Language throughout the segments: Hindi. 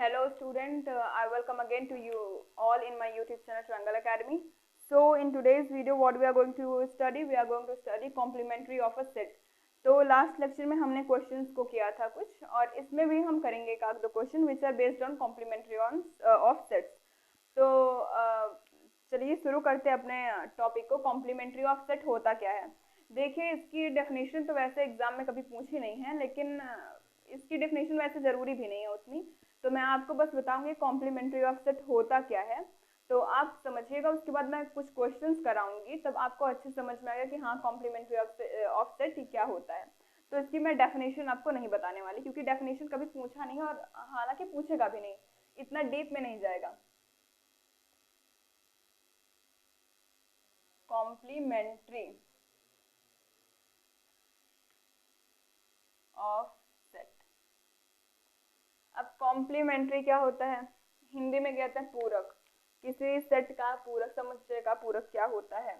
Hello student, I welcome again to you all in my YouTube channel Triangle Academy. So in today's video what we are going to study complementary of a set. तो लास्ट लेक्चर में हमने क्वेश्चंस को किया था कुछ, और इसमें भी हम करेंगे एक आध दो question which are based on complementary on of sets. तो चलिए शुरू करते हैं अपने टॉपिक को. कॉम्प्लीमेंट्री ऑफ सेट होता क्या है. देखिए, इसकी डेफिनेशन तो वैसे एग्जाम में कभी पूछी नहीं है, लेकिन इसकी डेफिनेशन वैसे ज़रूरी भी नहीं है उतनी. तो मैं आपको बस बताऊंगी कॉम्प्लीमेंट्री ऑफ सेट होता क्या है. तो आप समझिएगा, उसके बाद मैं कुछ क्वेश्चंस कराऊंगी, तब आपको अच्छे समझ में आएगा कि हाँ कॉम्प्लीमेंट्री ऑफ सेट क्या होता है. तो इसकी मैं डेफिनेशन आपको नहीं बताने वाली, क्योंकि डेफिनेशन कभी पूछा नहीं और हालांकि पूछेगा भी नहीं, इतना डीप में नहीं जाएगा. Complementary of set. अब कॉम्प्लीमेंट्री क्या होता है, हिंदी में कहते हैं पूरक. किसी सेट का पूरक, समुच्चय का पूरक क्या होता है.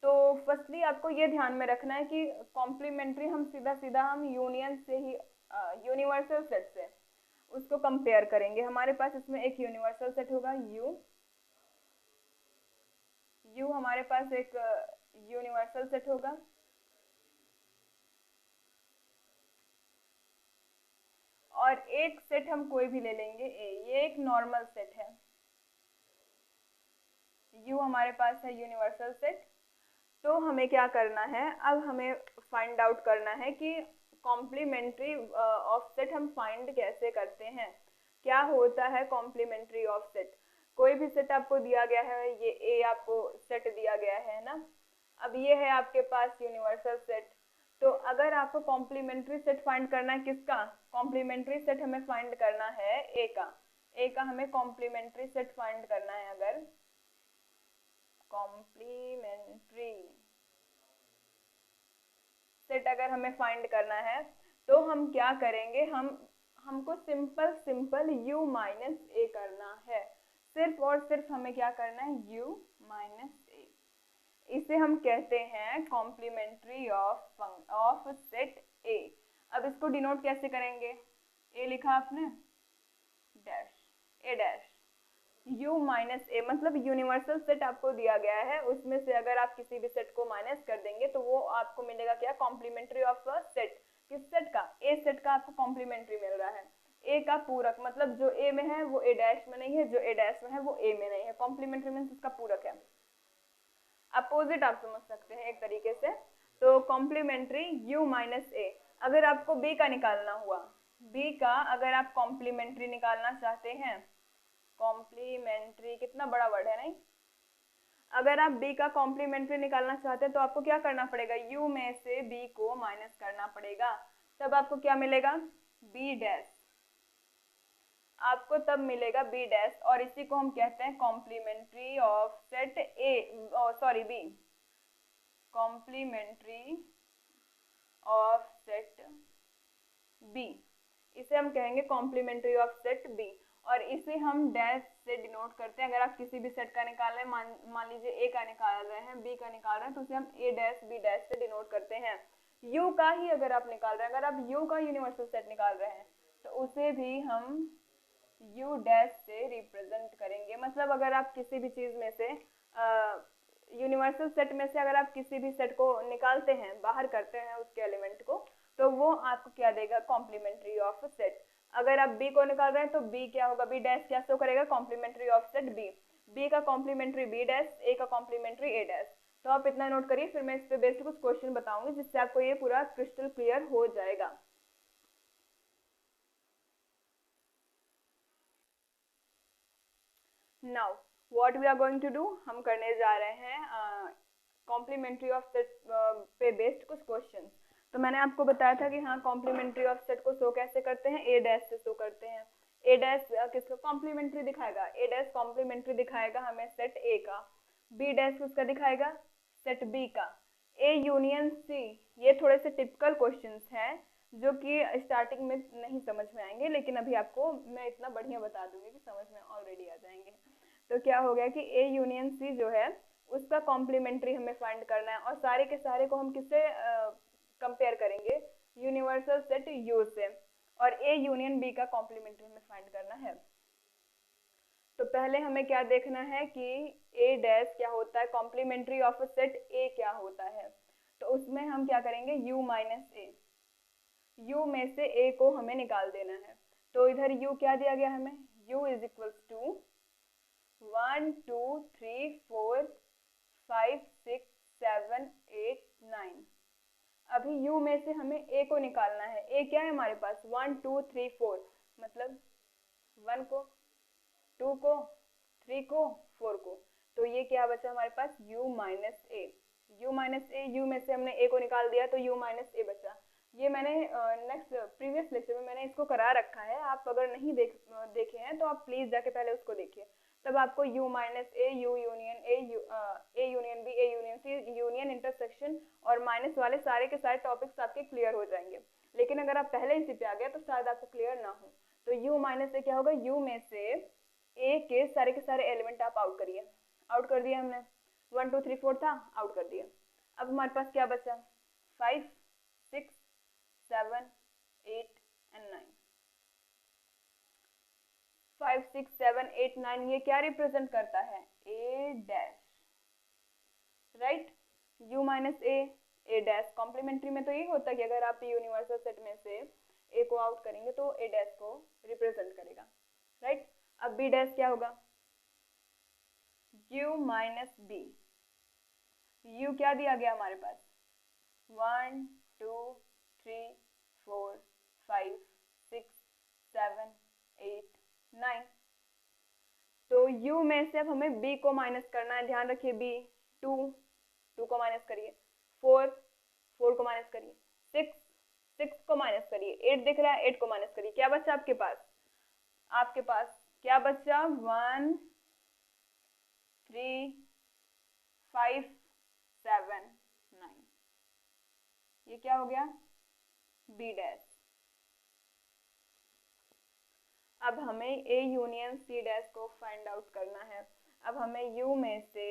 तो फर्स्टली आपको ये ध्यान में रखना है कि कॉम्प्लीमेंट्री हम सीधा हम यूनियन से ही, यूनिवर्सल सेट से उसको कंपेयर करेंगे. हमारे पास इसमें एक यूनिवर्सल सेट होगा यू हमारे पास एक यूनिवर्सल सेट होगा, और एक सेट हम कोई भी ले लेंगे ए. ये एक नॉर्मल सेट है. यू हमारे पास है यूनिवर्सल सेट. तो हमें क्या करना है, अब हमें फाइंड आउट करना है कि कॉम्प्लीमेंट्री ऑफ सेट हम फाइंड कैसे करते हैं. क्या होता है कॉम्प्लीमेंट्री ऑफ सेट. कोई भी सेट आपको दिया गया है, ये ए आपको सेट दिया गया है ना. अब ये है आपके पास यूनिवर्सल सेट. तो अगर आपको कॉम्प्लीमेंट्री सेट फाइंड करना है, किसका कॉम्प्लीमेंट्री सेट हमें फाइंड करना है, ए का हमें कॉम्प्लीमेंट्री सेट फाइंड करना है. अगर कॉम्प्लीमेंट्री सेट अगर हमें फाइंड करना है, तो हम क्या करेंगे, हमको सिंपल u माइनस ए करना है. सिर्फ और सिर्फ हमें क्या करना है, u माइनस ए. इसे हम कहते हैं कॉम्प्लीमेंट्री ऑफ सेट ए. अब इसको डिनोट कैसे करेंगे, ए लिखा आपने, डैश ए डैश u माइनस ए. मतलब यूनिवर्सल सेट आपको दिया गया है, उसमें से अगर आप किसी भी सेट को माइनस कर देंगे तो वो आपको मिलेगा क्या, कॉम्प्लीमेंट्री ऑफ सेट. किस सेट का, ए सेट का आपको कॉम्प्लीमेंट्री मिल रहा है. ए का पूरक, मतलब जो ए में है वो ए डैश में नहीं है, जो ए डैश में है वो ए में नहीं है. कॉम्प्लीमेंट्री मीन्स उसका पूरक है. अपोजिट आप समझ सकते हैं एक तरीके से. तो कॉम्प्लीमेंट्री u माइनस ए. अगर आपको b का निकालना हुआ, b का अगर आप कॉम्प्लीमेंट्री निकालना चाहते हैं, कॉम्प्लीमेंट्री कितना बड़ा वर्ड है नहीं. अगर आप b का कॉम्प्लीमेंट्री निकालना चाहते हैं तो आपको क्या करना पड़ेगा, u में से b को माइनस करना पड़ेगा. तब आपको क्या मिलेगा, b डैश. आपको तब मिलेगा b डैश, और इसी को हम कहते हैं complementary of set A, sorry B, complementary of set B. इसे हम कहेंगे कॉम्प्लीमेंट्री ऑफ सेट बी, और इसे हम डैश से डिनोट करते हैं. अगर आप किसी भी सेट का निकाल रहे हैं, मान लीजिए ए का निकाल रहे हैं, बी का निकाल रहे हैं, तो उसे हम ए डैश बी डैश से डिनोट करते हैं. यू का ही अगर आप निकाल रहे हैं, अगर आप यू का यूनिवर्सल सेट निकाल रहे हैं, तो उसे भी हम यू डैश से रिप्रेजेंट करेंगे. मतलब अगर आप किसी भी चीज में से, यूनिवर्सल सेट में से अगर आप किसी भी सेट को निकालते हैं, बाहर करते हैं उसके एलिमेंट को, तो वो आपको क्या देगा, कॉम्प्लीमेंट्री ऑफ सेट. अगर आप बी को निकाल रहे हैं तो बी क्या होगा, बी डैश क्या शो करेगा, complementary of set B. B का कॉम्प्लीमेंट्री बी डैश, ए का कॉम्प्लीमेंट्री ए डैश. तो आप इतना नोट करिए, फिर मैं इस पे बेस्ड कुछ क्वेश्चन बताऊंगी जिससे आपको ये पूरा क्रिस्टल क्लियर हो जाएगा. Now what we are going to do, हम करने जा रहे हैं कॉम्प्लीमेंट्री ऑफ सेट पे बेस्ड कुछ क्वेश्चन. तो मैंने आपको बताया था कि हाँ कॉम्प्लीमेंट्री ऑफ सेट को शो कैसे करते हैं, ए डैश से शो करते हैं. ए डैश किसका कॉम्प्लीमेंट्री दिखाएगा, ए डैश कॉम्प्लीमेंट्री दिखाएगा हमें सेट ए का. बी डैश किसका दिखाएगा, सेट बी का. A union C. ये थोड़े से टिपिकल क्वेश्चंस हैं जो कि स्टार्टिंग में नहीं समझ में आएंगे, लेकिन अभी आपको मैं इतना बढ़िया बता दूंगी कि समझ में ऑलरेडी आ जाएंगे. तो क्या हो गया कि ए यूनियन सी जो है उसका कॉम्प्लीमेंट्री हमें फाइंड करना है, और सारे के सारे को हम किससे कंपेयर करेंगे, यूनिवर्सल सेट यू से. और ए यूनियन बी का कॉम्प्लीमेंट्री हमें फाइंड करना है। तो पहले हमें क्या देखना है कि ए डैश क्या होता है, complementary of a set A क्या होता है। तो उसमें हम क्या करेंगे, u माइनस ए, u में से a को हमें निकाल देना है। तो इधर u क्या दिया गया हमें, u इज इक्वल्स टू 1 2 3 4 5 6 7 8 9। अभी u में से हमें a को निकालना है। a क्या है हमारे पास, 1 2 3 4, मतलब 1 को, 2 को, 3 को, 4 को। तो ये क्या बचा हमारे पास, u minus A. u minus A, u में से हमने a को निकाल दिया तो u माइनस ए बचा। ये मैंने नेक्स्ट प्रीवियस लेक्चर में मैंने इसको करा रखा है, आप अगर नहीं देखे हैं तो आप प्लीज जाके पहले उसको देखिए। तब आपको u minus A, u union A, A union B, A union C, union intersection और माइनस वाले सारे के सारे टॉपिक्स आपके क्लियर हो जाएंगे। लेकिन अगर आप पहले इसी पे आ गए तो शायद आपको क्लियर ना हो। तो u माइनस ए क्या होगा, u में से ए के सारे एलिमेंट आप आउट करिए। आउट कर दिया हमने, 1 2 3 4 था, आउट कर दिया। अब हमारे पास क्या बचा, 5 6 7 8 एंड 9। 5 6 7 8 9 ये क्या रिप्रेजेंट करता है, ए डैश, राइट। u माइनस ए डैश। कॉम्प्लीमेंट्री में तो ये होता है कि अगर आप यूनिवर्सल सेट में से ए को आउट करेंगे तो ए डैश को रिप्रेजेंट करेगा, राइट। अब बी डैश क्या होगा, u माइनस बी। u क्या दिया गया हमारे पास, 1 2 3 4 5 6 7 8 9। तो u में से अब हमें b को माइनस करना है। ध्यान रखिए, b 2 को माइनस करिए, 4 को माइनस करिए, 6 को माइनस करिए, 8 दिख रहा है, 8 को माइनस करिए। क्या बचा आपके पास, क्या बचा, 1 3 5 7 9। ये क्या हो गया, बी डैश। अब हमें ए यूनियन सी डैश को फाइंड आउट करना है। अब हमें u में से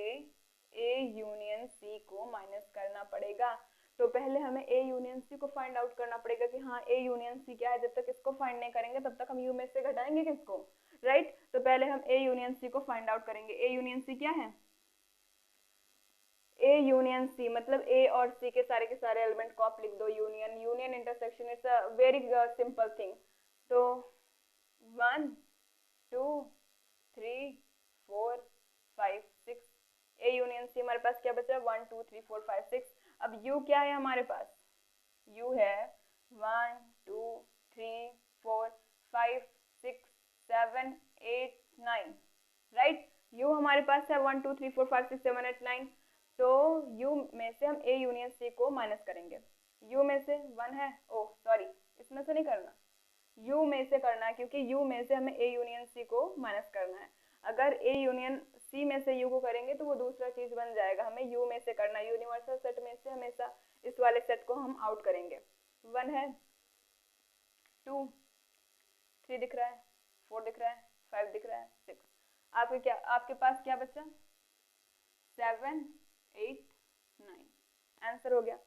ए यूनियन सी को माइनस करना पड़ेगा। तो पहले हमें ए यूनियन सी को फाइंड आउट करना पड़ेगा कि हाँ ए यूनियन सी क्या है। जब तक इसको फाइंड नहीं करेंगे तब तक हम u में से घटाएंगे किसको, राइट। तो पहले हम ए यूनियन सी को फाइंड आउट करेंगे। ए यूनियन सी क्या है, ए यूनियन सी मतलब ए और सी के सारे एलिमेंट को आप लिख दो। Union intersection, it's a very simple thing. तो 1 2 3 4 5 6, ए यूनियन सी हमारे पास क्या बचा, 1 2 3 4 5 6। अब u क्या है हमारे पास, u है 1 2 3 4 5 6 7 8 9, राइट। u हमारे पास है 1 2 3 4 5 6 7 8 9। तो u में से हम a यूनियन c को माइनस करेंगे। u में से 1 है, ओह सॉरी, इसमें से नहीं करना, u में से करना है, क्योंकि u में से हमें a यूनियन c को माइनस करना है। अगर a यूनियन c में से u को करेंगे तो वो दूसरा चीज बन जाएगा। हमें u में से करना है। यूनिवर्सल सेट में से हमेशा इस वाले सेट को हम आउट करेंगे। 1 है, 2 3 दिख रहा है, 4 दिख रहा है, 5 दिख रहा है, 6। आपके पास क्या बचा, 7 8 9। आंसर हो गया।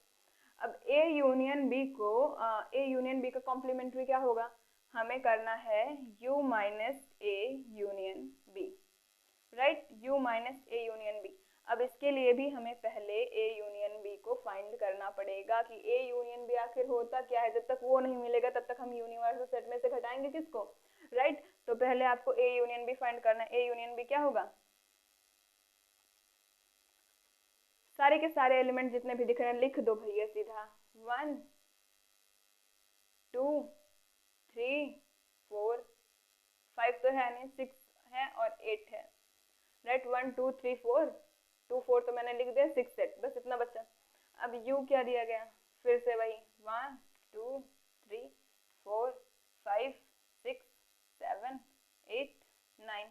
अब ए यूनियन बी का कॉम्प्लीमेंट्री क्या होगा, हमें करना है u minus A union B, right. u minus A union B. अब इसके लिए भी हमें पहले ए यूनियन बी को फाइंड करना पड़ेगा कि ए यूनियन बी आखिर होता क्या है। जब तक वो नहीं मिलेगा तब तक हम यूनिवर्सल सेट में से घटाएंगे किसको, राइट। तो पहले आपको ए यूनियन बी फाइंड करना है। ए यूनियन बी क्या होगा, सारे के सारे एलिमेंट जितने भी दिख रहे हैं लिख दो भैया सीधा। 1 2 3 4 5 तो है नहीं, 6 है और 8 है, राइट। 1 2 3 4, 2 4 तो मैंने लिख दिया, 6 8, बस इतना बचा। अब u क्या दिया गया, फिर से वही 1 2 3 4 5 6 7 8 9।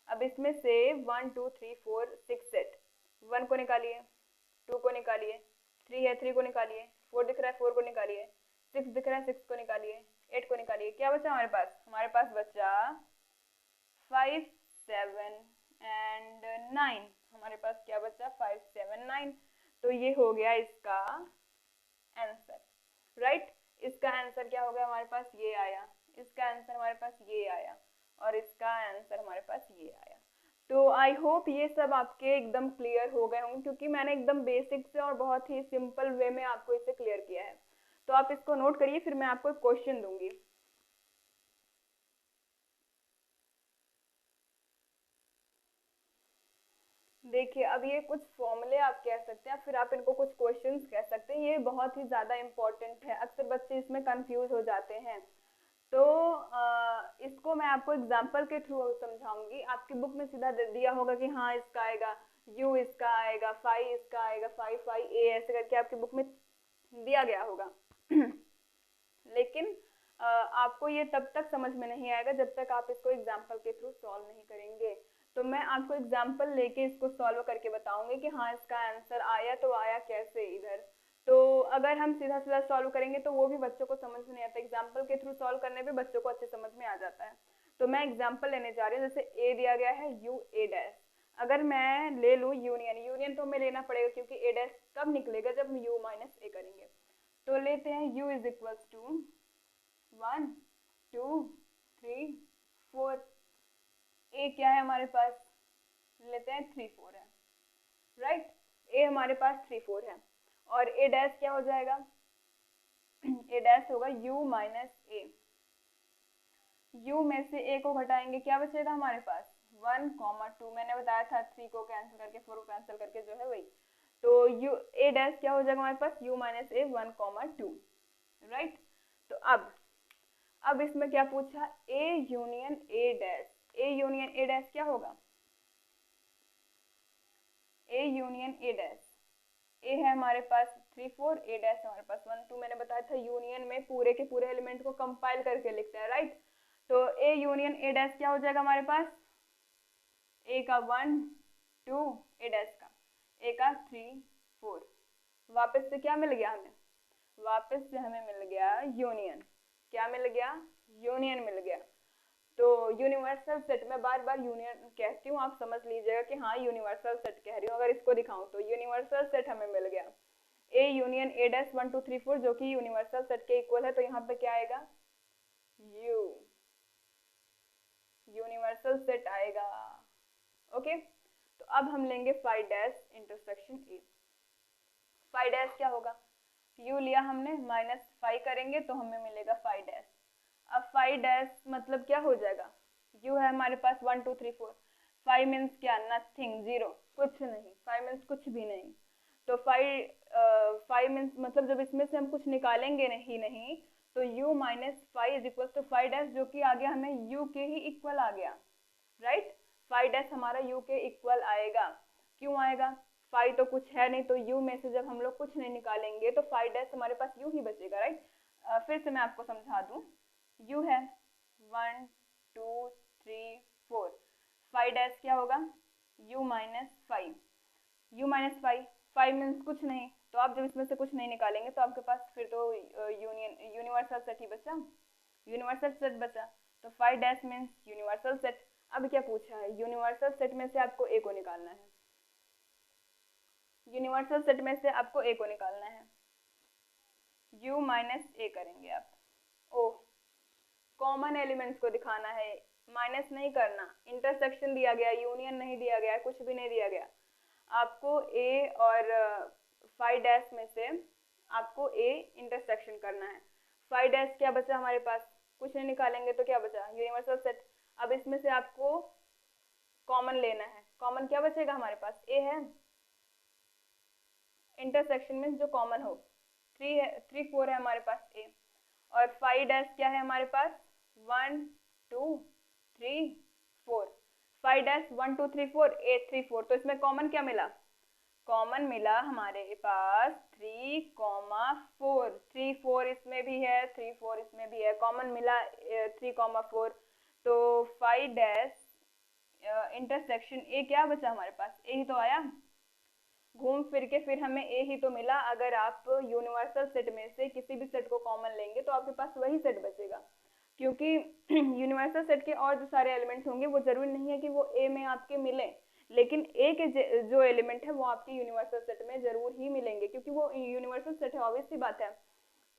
अब इसमें से 1 2 3 4 6 8, 1 को निकालिए, 2 को निकालिए, 3 है 3 को निकालिए, 4 दिख रहा है 4 को निकालिए, 6 दिख रहा है 6 को निकालिए, 8 को निकालिए। क्या बचा हमारे पास बचा 5 7 एंड 9। हमारे पास क्या बचा, 5 7 9। तो ये हो गया इसका आंसर, राइट। इसका आंसर क्या हो गया हमारे पास, ये आया। इसका आंसर हमारे पास ये आया और इसका आंसर हमारे पास ये आया। तो आई होप ये सब आपके एकदम क्लियर हो गए होंगे, क्योंकि मैंने एकदम बेसिक से और बहुत ही सिंपल वे में आपको इसे क्लियर किया है। तो आप इसको नोट करिए, फिर मैं आपको एक क्वेश्चन दूंगी। देखिए, अब ये कुछ फॉर्मूले आप कह सकते हैं, फिर आप इनको कुछ क्वेश्चंस कह सकते हैं। ये बहुत ही ज़्यादा इम्पोर्टेंट है, अक्सर बच्चे इसमें कंफ्यूज हो जाते हैं। तो इसको मैं आपको एग्जांपल के थ्रू समझाऊंगी। आपकी बुक में सीधा दे दिया होगा कि हाँ इसका आएगा u, इसका आएगा फाई, इसका आएगा फाई फाई a, ऐसे करके आपकी बुक में दिया गया होगा। लेकिन आपको ये तब तक समझ में नहीं आएगा जब तक आप इसको एग्जाम्पल के थ्रू सॉल्व नहीं करेंगे। तो मैं आपको एग्जाम्पल लेके इसको सॉल्व करके बताऊंगी कि हाँ इसका आंसर आया तो आया कैसे इधर। तो अगर हम सीधा सीधा सॉल्व करेंगे तो वो भी बच्चों को समझ में नहीं आता। एग्जाम्पल के थ्रू सॉल्व करने पे बच्चों को अच्छे समझ में आ जाता है। तो मैं एग्जाम्पल लेने जा रही हूँ। जैसे ए दिया गया है यू ए डैश, अगर मैं ले लूँ यूनियन, यूनियन तो हमें लेना पड़ेगा क्योंकि ए डैश कब निकलेगा जब हम यू माइनस ए करेंगे। तो लेते हैं u इज इक्वल्स टू 1 2 3 4। ए क्या है हमारे पास, लेते हैं 3 4 है, राइट। ए हमारे पास 3 4 है और ए डैश क्या हो जाएगा, ए डैश होगा u माइनस ए। u में से a को घटाएंगे, क्या बचेगा हमारे पास 1 2। मैंने बताया था 3 को कैंसिल करके 4 को कैंसिल करके जो है वही। तो u a डैश क्या हो जाएगा हमारे पास u माइनस ए 1 2, राइट। तो अब इसमें क्या पूछा, a union a dash. a union a dash क्या होगा, a union a dash. a है हमारे पास 3 4, a डैश हमारे पास 1 2। मैंने बताया था यूनियन में पूरे के पूरे एलिमेंट को कंपाइल करके लिखते हैं, राइट। तो a यूनियन a डैश क्या हो जाएगा हमारे पास, a का 1 2, a डैश का a का 3 4। वापस से क्या मिल गया हमें, वापस से हमें मिल गया यूनियन। क्या मिल गया, यूनियन मिल गया। तो यूनिवर्सल सेट, में बार बार यूनियन कहती हूँ, आप समझ लीजिएगा कि हाँ यूनिवर्सल सेट कह रही हूँ। अगर इसको दिखाऊं तो यूनिवर्सल सेट हमें मिल गया a यूनियन a डैश 1 2 3 4 जो कि यूनिवर्सल सेट के इक्वल है। तो यहाँ पे क्या आएगा, u, यूनिवर्सल सेट आएगा। ओके, तो अब हम लेंगे phi dash intersection a। Phi dash क्या होगा, u लिया हमने, माइनस फाई करेंगे तो हमें मिलेगा फाई डैश। अब फाई डैश मतलब क्या हो जाएगा, u है हमारे पास 1 2 3 4, फाई मीन्स क्या, नथिंग, जीरो, कुछ नहीं। फाई मीन्स कुछ भी नहीं। तो फाई मीन्स मतलब जब इसमें से हम कुछ निकालेंगे नहीं तो u minus phi is equal to phi dash, जो कि आ गया हमें u के ही इक्वल आ गया, राइट। फाई डैश हमारा u के इक्वल आएगा। क्यों आएगा, फाई तो कुछ है नहीं, तो u में से जब हम लोग कुछ नहीं निकालेंगे तो फाई डैश हमारे पास u ही बचेगा, राइट। फिर से मैं आपको समझा दूं, u है 1 2 3 4, फाई डैश क्या होगा u minus five. u minus five, five means कुछ नहीं, तो आप जब इसमें से कुछ नहीं निकालेंगे तो आपके पास फिर तो यूनिवर्सल सेट ही बचा, यूनिवर्सल सेट बचा। तो phi dash means universal set. अब क्या पूछा है, यूनिवर्सल सेट में से आपको a को निकालना है, यूनिवर्सल सेट में से आपको a को निकालना है। u माइनस ए करेंगे आप, ओ कॉमन एलिमेंट्स को दिखाना है, माइनस नहीं करना। इंटरसेक्शन दिया गया, यूनियन नहीं दिया गया, कुछ भी नहीं दिया गया। आपको a और फाई डैश में से आपको a इंटरसेक्शन करना है। फाई डैश क्या बचा हमारे पास, कुछ नहीं निकालेंगे तो क्या बचा, यूनिवर्सल सेट। अब इसमें से आपको कॉमन लेना है, कॉमन क्या बचेगा हमारे पास, a है, इंटरसेक्शन में जो कॉमन हो, 3 है, 3 4 है हमारे पास a, और फाई डैश क्या है हमारे पास 1 2 3 4। फाई डैश 1 2 3 4 a 3 4, तो इसमें कॉमन क्या मिला, कॉमन मिला हमारे पास 3 4, 3 4 इसमें भी है, 3 4 इसमें भी है, कॉमन मिला 3 4। तो फाई डैश इंटरसेक्शन a क्या बचा हमारे पास, a ही तो आया, घूम फिर के फिर हमें a ही तो मिला। अगर आप यूनिवर्सल सेट में से किसी भी सेट को कॉमन लेंगे तो आपके पास वही सेट बचेगा, क्योंकि यूनिवर्सल सेट के और जो सारे एलिमेंट्स होंगे वो जरूरी नहीं है कि वो a में आपके मिले, लेकिन a के जो एलिमेंट है वो आपके यूनिवर्सल सेट में जरूर ही मिलेंगे, क्योंकि वो यूनिवर्सल सेट है, ऑब्वियस सी बात है।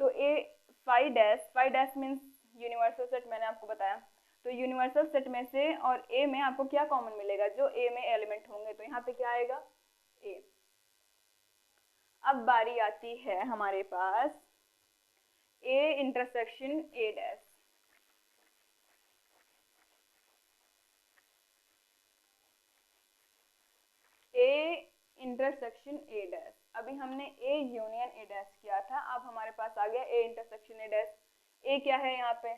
तो a phi dash means universal set मैंने आपको बताया। तो यूनिवर्सल सेट में से और ए में आपको क्या कॉमन मिलेगा, जो ए में एलिमेंट होंगे, तो यहाँ पे क्या आएगा, ए। अब बारी आती है हमारे पास A intersection A dash. A intersection A dash, अभी हमने ए यूनियन ए डैश किया था, अब हमारे पास आ गया ए इंटरसेक्शन ए डैश। ए क्या है यहाँ पे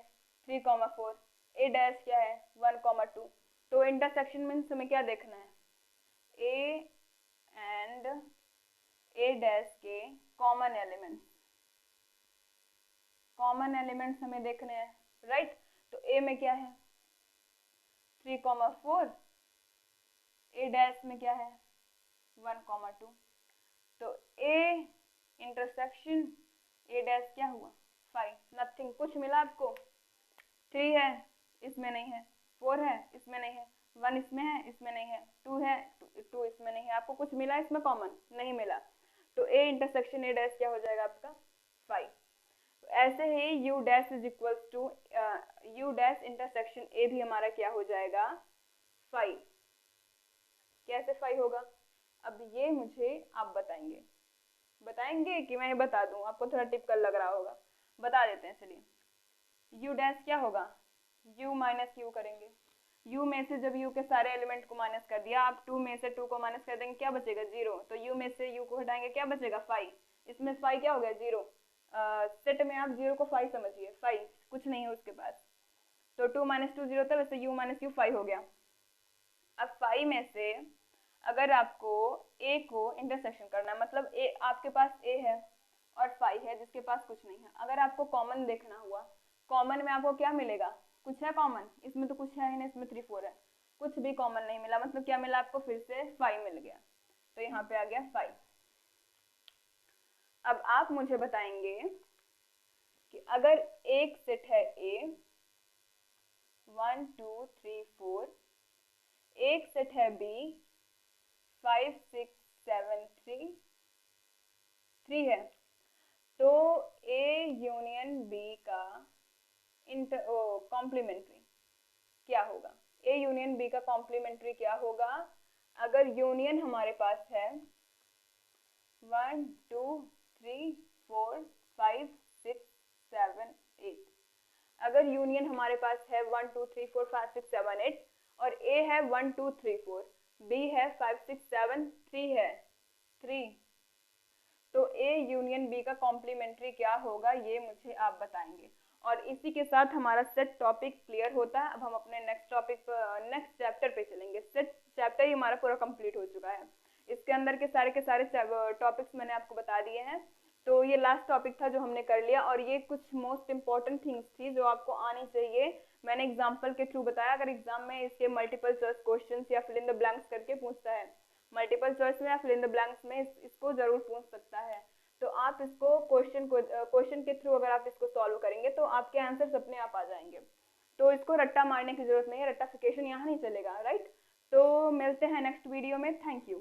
3,4, ए डैश क्या है 1,2। तो इंटरसेक्शन मीन्स हमें क्या देखना है, ए एंड ए डैश के कॉमन एलिमेंट्स, कॉमन एलिमेंट्स हमें देखने हैं, राइट। तो ए में क्या है 3,4, ए डैश में क्या है 1,2। तो ए इंटरसेक्शन ए डैश क्या हुआ 5, नथिंग, कुछ मिला आपको, 3 है इसमें नहीं है, 4 है इसमें नहीं है, 1 इसमें है इसमें नहीं है, 2 है 2 इसमें नहीं है, आपको कुछ मिला इसमें कॉमन नहीं मिला। तो ए इंटरसेक्शन ए डैश क्या हो जाएगा आपका 5। तो ऐसे ही U dash is equals to U dash intersection A भी हमारा क्या हो जाएगा 5। कैसे 5 होगा, अब ये मुझे आप बताएंगे कि मैं बता दूं, आपको थोड़ा टिपिकल लग रहा होगा, बता देते हैं चलिए। यू डैश क्या होगा, u माइनस यू करेंगे, u में से जब u के सारे एलिमेंट को माइनस कर दिया, आप 2 में से 2 को माइनस कर देंगे, क्या बचेगा 0। तो u में से u को हटाएंगे, क्या बचेगा 5, इसमें 5 क्या हो गया 0। सेट में आप 0 को 5 समझिए, 5 कुछ नहीं है उसके पास, तो 2 माइनस 2 0 था, वैसे u माइनस यू 5 हो गया। अब 5 में से अगर आपको a को इंटरसेक्शन करना है, मतलब a आपके पास a है और 5 है जिसके पास कुछ नहीं है, अगर आपको कॉमन देखना हुआ, कॉमन में आपको क्या मिलेगा, कुछ है कॉमन, इसमें तो कुछ है ही नहीं, इसमें 3 4 है, कुछ भी कॉमन नहीं मिला, मतलब क्या मिला आपको, फिर से 5 मिल गया, तो यहाँ पे आ गया 5। अब आप मुझे बताएंगे कि अगर एक सेट है A 1 2 3 4, एक सेट है B 5 6 7 3 है, तो A यूनियन B का कॉम्प्लीमेंट्री क्या होगा, A यूनियन B का कॉम्प्लीमेंट्री क्या होगा, अगर यूनियन हमारे पास है 1 2 3 4 5 6 7 8, अगर यूनियन हमारे पास है 1 2 3 4 5 6 7 8 और A है 1 2 3 4, B है 5 6 7 3 है 3, तो A यूनियन B का कॉम्प्लीमेंट्री क्या होगा, ये मुझे आप बताएंगे। और इसी के साथ हमारा सेट टॉपिक क्लियर होता है। अब हम अपने नेक्स्ट टॉपिक पर, नेक्स्ट चैप्टर पे चलेंगे। सेट चैप्टर ही हमारा पूरा कंप्लीट हो चुका है, इसके अंदर के सारे टॉपिक्स मैंने आपको बता दिए हैं। तो ये लास्ट टॉपिक था जो हमने कर लिया, और ये कुछ मोस्ट इंपॉर्टेंट थिंग्स थी जो आपको आनी चाहिए, मैंने एग्जाम्पल के थ्रू बताया। अगर एग्जाम में इसके मल्टीपल चॉइस क्वेश्चंस या फिल इन द ब्लैंक्स करके पूछता है, मल्टीपल चॉइस में या फिल इन द ब्लैंक्स में इसको जरूर पूछ सकता है, तो आप इसको क्वेश्चन के थ्रू अगर आप इसको सॉल्व करेंगे तो आपके आंसर्स अपने आप आ जाएंगे। तो इसको रट्टा मारने की जरूरत नहीं है, रट्टाफिकेशन यहाँ नहीं चलेगा, राइट। तो मिलते हैं नेक्स्ट वीडियो में, थैंक यू।